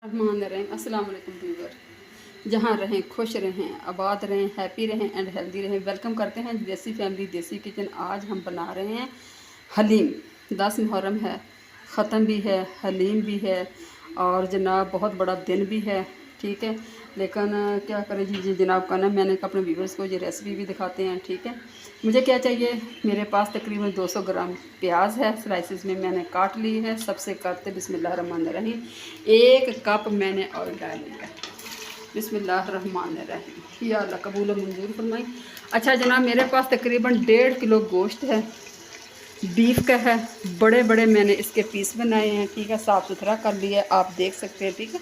रहमान रहीम। अस्सलाम वालेकुम व्यूवर, जहाँ रहें खुश रहें, आबाद रहें, हैप्पी रहें एंड हेल्दी रहें। वेलकम करते हैं देसी फैमिली देसी किचन। आज हम बना रहे हैं हलीम। 10 मुहर्रम है, ख़त्म भी है, हलीम भी है और जनाब बहुत बड़ा दिन भी है। ठीक है, लेकिन क्या करें जी जनाब का ना, मैंने अपने व्यूवर्स को ये रेसिपी भी दिखाते हैं। ठीक है, मुझे क्या चाहिए, मेरे पास तकरीबन 200 ग्राम प्याज है, स्लाइसिस में मैंने काट ली है। सबसे करते बिस्मिल्लाहिर्रहमानिर्रहीम। 1 कप मैंने ऑयल डाल लिया। बिस्मिल्लाहिर्रहमानिर्रहीम। या अल्लाह कबूल मंजूर फरमाई। अच्छा जनाब, मेरे पास तकरीबन 1.5 किलो गोश्त है, बीफ का है। बड़े बड़े मैंने इसके पीस बनाए हैं। ठीक है, साफ़ सुथरा कर लिया, आप देख सकते हैं। ठीक है,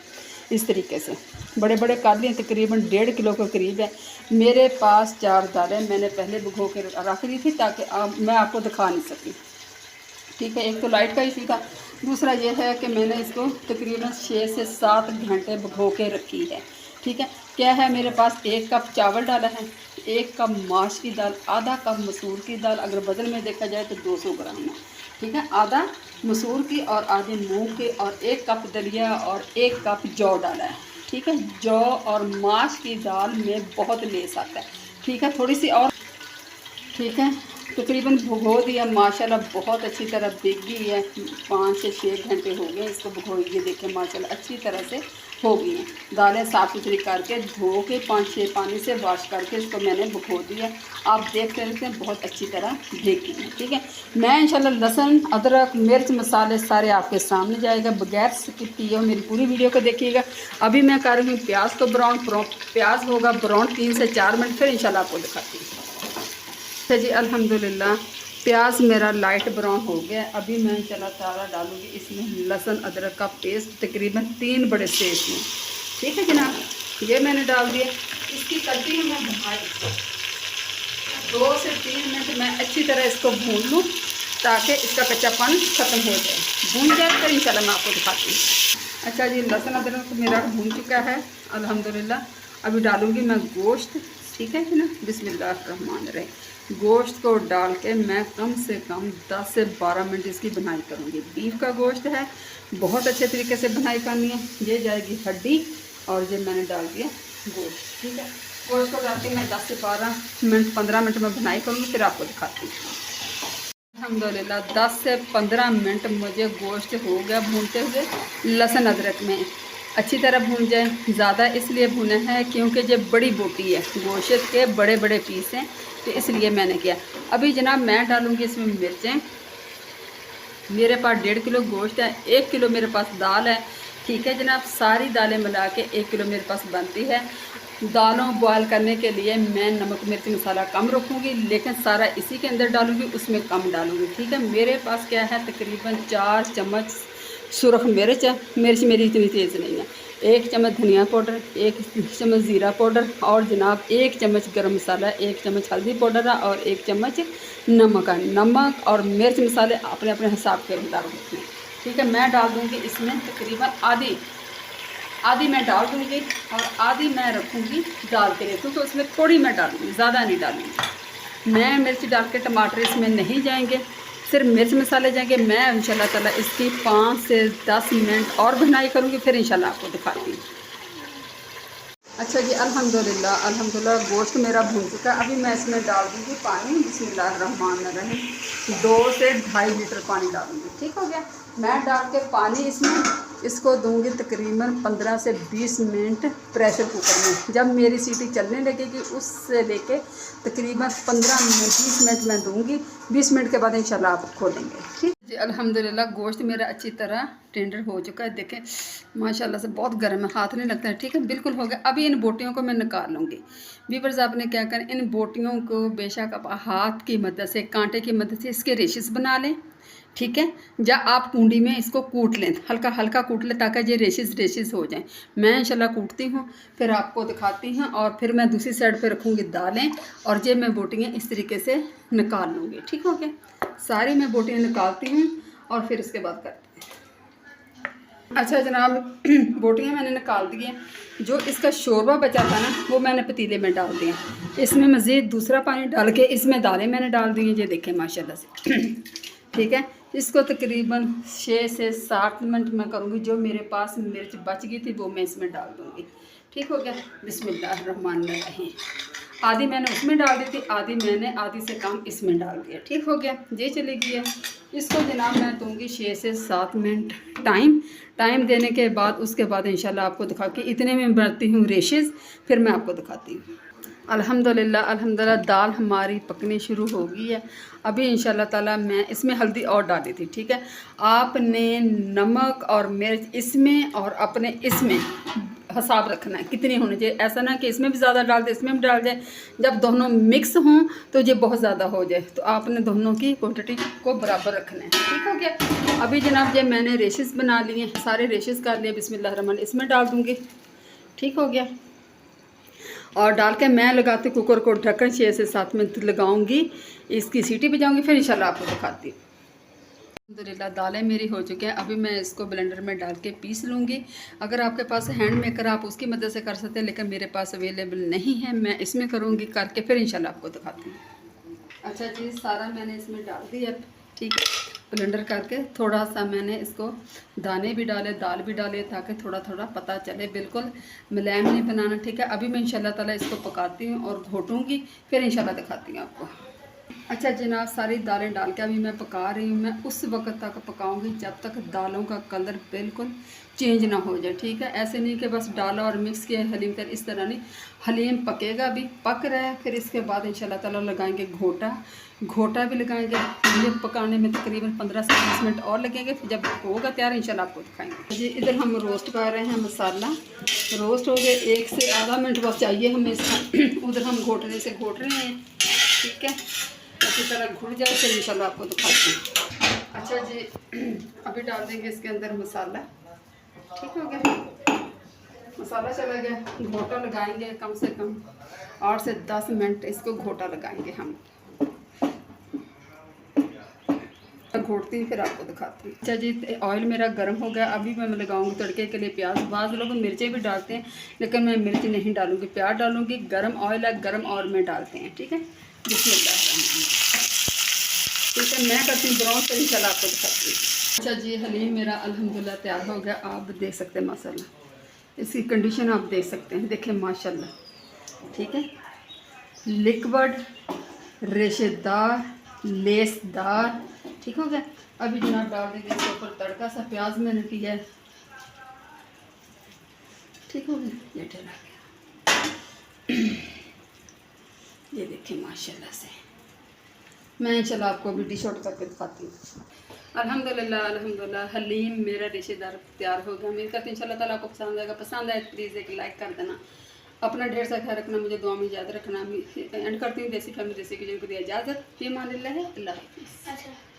इस तरीके से बड़े बड़े कर लिए। तकरीबन 1.5 किलो के करीब है। मेरे पास 4 दालें मैंने पहले भिगो के रख दी थी ताकि मैं आपको दिखा नहीं सकी। ठीक है, एक तो लाइट का इशू था, दूसरा ये है कि मैंने इसको तकरीबन 6 से 7 घंटे भिगो के रखी है। ठीक है, क्या है, मेरे पास 1 कप चावल डाला है, 1 कप माश की दाल, आधा कप मसूर की दाल, अगर वज़न में देखा जाए तो 200 ग्राम है। ठीक है, आधा मसूर की और आधे मूंग के और 1 कप दलिया और 1 कप जौ डाला है। ठीक है, जौ और माश की दाल में बहुत लेस आता है। ठीक है, थोड़ी सी और। ठीक है, तकरीबन भिगो दिया, माशाल्लाह बहुत अच्छी तरह भीग गई है। 5 से 6 घंटे हो गए इसको भिगोई। ये देखें माशाल्लाह अच्छी तरह से हो गई हैं। दालें साफ़ सुथरी करके धो के 5-6 पानी से वॉश करके इसको मैंने भिगो दिया। आप देख सकते हैं बहुत अच्छी तरह भीग गई हैं। ठीक है, मैं इंशाल्लाह लहसुन अदरक मिर्च मसाले सारे आपके सामने जाएगा, बगैर स्किप किए मेरी पूरी वीडियो को देखिएगा। अभी मैं कर रही हूँ प्याज को ब्राउन। प्याज होगा ब्राउन 3 से 4 मिनट, फिर इंशाल्लाह आपको दिखाती हूँ। अच्छा जी, अल्हम्दुलिल्लाह प्याज मेरा लाइट ब्राउन हो गया। अभी मैं इंशाल्लाह ताला डालूँगी इसमें लहसुन अदरक का पेस्ट, तकरीबन 3 बड़े से इसमें। ठीक है जनाब, ये मैंने डाल दिया। इसकी करती हूँ मैं भुनाई। 2 से 3 मिनट मैं अच्छी तरह इसको भून लूँ ताकि इसका कच्चापन ख़त्म हो जाए। भून जाए फिर इंशाल्लाह मैं आपको दिखाती हूँ। अच्छा जी, लहसुन अदरक मेरा भून चुका है अल्हम्दुलिल्लाह। अभी डालूँगी मैं गोश्त। ठीक है ना, बिस्मिल्लाहिर्रहमानिर्रहीम। गोश्त को डाल के मैं कम से कम 10 से 12 मिनट इसकी बनाई करूँगी। बीफ का गोश्त है, बहुत अच्छे तरीके से बनाई करनी है। ये जाएगी हड्डी और ये मैंने डाल दिया गोश्त। ठीक है, गोश्त को डाल के मैं 10 से 12 मिनट 15 मिनट में बनाई करूँगी, फिर आपको दिखाती हूँ। अल्हम्दुलिल्लाह 10 से 15 मिनट मुझे गोश्त हो गया भूनते हुए। लहसुन अदरक में अच्छी तरह भून जाए। ज़्यादा इसलिए भुना है क्योंकि ये बड़ी बोटी है, गोश्त के बड़े बड़े पीस हैं, तो इसलिए मैंने किया। अभी जनाब मैं डालूँगी इसमें मिर्चें। मेरे पास 1.5 किलो गोश्त है, 1 किलो मेरे पास दाल है। ठीक है जनाब, सारी दालें मिला के 1 किलो मेरे पास बनती है। दालों बॉयल करने के लिए मैं नमक मिर्च मसाला कम रखूँगी, लेकिन सारा इसी के अंदर डालूँगी, उसमें कम डालूँगी। ठीक है, मेरे पास क्या है, तकरीबन 4 चम्मच सुरख मिर्च है। मिर्च मेरी इतनी तेज़ नहीं है। 1 चम्मच धनिया पाउडर, 1 चम्मच ज़ीरा पाउडर और जनाब 1 चम्मच गरम मसाला, 1 चम्मच हल्दी पाउडर है और 1 चम्मच नमक है। नमक और मिर्च मसाले अपने अपने हिसाब के मुताबिक रखें। ठीक है, मैं डाल दूँगी इसमें तकरीबन आधी मैं डाल दूँगी और आधी मैं रखूँगी दाल के लिए, क्योंकि उसमें थोड़ी मैं डालूँगी, ज़्यादा नहीं डालूँगी। मैं मिर्च डाल के टमाटर इसमें नहीं जाएंगे, सिर्फ मिर्च मसाले जाएंगे। मैं इंशाल्लाह ताला इसकी 5 से 10 मिनट और भुनाई करूँगी, फिर इंशाल्लाह आपको दिखाती हूँ। अच्छा जी, अल्हम्दुलिल्लाह गोश्त मेरा भून चुका है। अभी मैं इसमें डाल दूँगी पानी। बिस्मिल्लाहिर्रहमानिर्रहीम। 2 से 2.5 लीटर पानी डालूँगी। ठीक हो गया, मैं डाल के पानी इसको दूँगी तकरीबन 15 से 20 मिनट प्रेशर कुकर में। जब मेरी सीटी चलने लगेगी उससे लेके तकरीबन 15 मिनट 20 मिनट मैं दूँगी। 20 मिनट के बाद इंशाल्लाह आप खोलेंगे। ठीक जी, अल्हम्दुलिल्लाह गोश्त मेरा अच्छी तरह टेंडर हो चुका है। देखें माशाल्लाह से बहुत गर्म है, हाथ नहीं लगता है। ठीक है, बिल्कुल हो गया। अभी इन बोटियों को मैं निकाल लूँगी। व्यूअर्स आपने क्या करें, इन बोटियों को बेशक आप हाथ की मदद से, कांटे की मदद से इसके रेशेस बना लें। ठीक है, या आप कूंडी में इसको कूट लें, हल्का हल्का कूट लें ताकि ये रेशेस हो जाएं। मैं इंशाल्लाह कूटती हूँ, फिर आपको दिखाती हूँ। और फिर मैं दूसरी साइड पे रखूँगी दालें और ये मैं बोटियाँ इस तरीके से निकाल लूँगी। ठीक हो गया, सारी मैं बोटियाँ निकालती हूँ और फिर उसके बाद करती हूँ। अच्छा जनाब, बोटियाँ मैंने निकाल दी हैं। जो इसका शोरबा बचा था ना, वो मैंने पतीले में डाल दिया। इसमें मज़ीद दूसरा पानी डाल के इसमें दालें मैंने डाल दी हैं। ये देखें माशाल्लाह से। ठीक है, इसको तकरीबन 6 से 7 मिनट मैं करूँगी। जो मेरे पास मिर्च बच गई थी वो मैं इसमें डाल दूँगी। ठीक हो गया। बिस्मिल्लाहिर्रहमानिर्रहीम। आधी मैंने उसमें डाल दी थी, आधी से कम इसमें डाल दिया। ठीक हो गया, ये चली गई है। इसको जनाब मैं दूँगी 6 से 7 मिनट टाइम देने के बाद उसके बाद इंशाल्लाह आपको दिखा के इतने में बनाती हूँ रेशेस, फिर मैं आपको दिखाती हूँ। अल्हम्दुलिल्लाह दाल हमारी पकनी शुरू हो गई है। अभी इंशाल्लाह ताला मैं इसमें हल्दी और डाली थी। ठीक है, आपने नमक और मिर्च इसमें और अपने इसमें हिसाब रखना है कितनी होनी चाहिए। ऐसा ना कि इसमें भी ज़्यादा डाल दे इसमें भी डाल दे, जब दोनों मिक्स हों तो ये बहुत ज़्यादा हो जाए। तो आपने दोनों की क्वांटिटी को बराबर रखना है। ठीक हो गया। अभी जनाब ये मैंने रेशेस बना लिए, सारे रेशेस कर लिए। बिस्मिल्लाहिर्रहमान, इसमें डाल दूँगी। ठीक हो गया। और डाल के मैं लगाती कुकर को ढक्कन 6 से 7 मिनट लगाऊंगी। इसकी सीटी बजाऊंगी, फिर इंशाल्लाह आपको दिखाती हूँ। अल्हम्दुलिल्लाह दालें मेरी हो चुकी हैं। अभी मैं इसको ब्लेंडर में डाल के पीस लूँगी। अगर आपके पास हैंड मेकर आप उसकी मदद से कर सकते हैं, लेकिन मेरे पास अवेलेबल नहीं है। मैं इसमें करूँगी करके, फिर इंशाल्लाह आपको दिखाती हूँ। अच्छा जी, सारा मैंने इसमें डाल दिया। ठीक है, ब्लेंडर करके थोड़ा सा मैंने इसको दाने भी डाले, दाल भी डाले, ताकि थोड़ा थोड़ा पता चले, बिल्कुल मुलायम नहीं बनाना। ठीक है, अभी मैं इंशाल्लाह ताला इसको पकाती हूँ और घोटूँगी, फिर इंशाल्लाह दिखाती हूँ आपको। अच्छा जनाब, सारी दालें डाल के अभी मैं पका रही हूँ। मैं उस वक्त तक पकाऊंगी जब तक दालों का कलर बिल्कुल चेंज ना हो जाए। ठीक है, ऐसे नहीं कि बस डाला और मिक्स किया हलीम कर, इस तरह नहीं। हलीम पकेगा, अभी पक रहा है। फिर इसके बाद इंशाल्लाह ताला लगाएंगे घोटा भी लगाएंगे। ये पकाने में तकरीबन 15 से 20 मिनट और लगेंगे। फिर जब होगा तैयार इंशाल्लाह आपको दिखाएंगे। जी इधर हम रोस्ट कर रहे हैं, मसाला रोस्ट हो गया। 1 से आधा मिनट बस चाहिए हमें इसका। उधर हम घोटने से घोट रहे हैं। ठीक है, अच्छी तरह घुल जाए, फिर इंशाल्लाह आपको दिखाती हूँ। अच्छा जी, अभी डाल देंगे इसके अंदर मसाला। ठीक हो गया, मसाला चला गया। घोटा लगाएंगे कम से कम 8 से 10 मिनट इसको घोटा लगाएंगे हम। घोटती हूँ, फिर आपको दिखाती हूँ। अच्छा जी, ऑयल मेरा गर्म हो गया। अभी मैं लगाऊंगी तड़के के लिए प्याज। बाज़ लोग मिर्चें भी डालते हैं, लेकिन मैं मिर्च नहीं डालूंगी, प्याज डालूंगी। गर्म ऑयल है, गर्म ऑयल में डालते हैं। ठीक है, बिस्मिल्लाह। ठीक है, मैं करती हूँ ब्राउन, फिर इंशाल्लाह आपको दिखाती हूँ। अच्छा जी, हलीम मेरा अल्हम्दुलिल्लाह तैयार हो गया। आप देख सकते हैं माशाल्लाह, इसकी कंडीशन आप देख सकते हैं। देखें माशाल्लाह। ठीक है, लिक्विड, रेशेदार, लेसदार। ठीक हो गया। अभी जनाब डाल देंगे इसके ऊपर तड़का सा। प्याज मैंने किया है। ठीक हो गया, ये डला गया। ये देखें माशाल्लाह से। मैं इंशाल्लाह आपको अभी डिश आउट करके दिखाती हूँ। अल्हम्दुलिल्लाह हलीम मेरा रिश्तेदार तैयार हो गया। उम्मीद करती हूँ इंशाल्लाह ताला आपको पसंद आएगा। पसंद आए प्लीज़ एक लाइक कर देना। अपना ढेर सा ख्याल रखना, मुझे दुआ में याद रखना। एंड करती हूँ देसी फैमिली देसी किचन को दिया इजाज़त। फी अमान अल्लाह है। अल्लाह हाफ़िज़।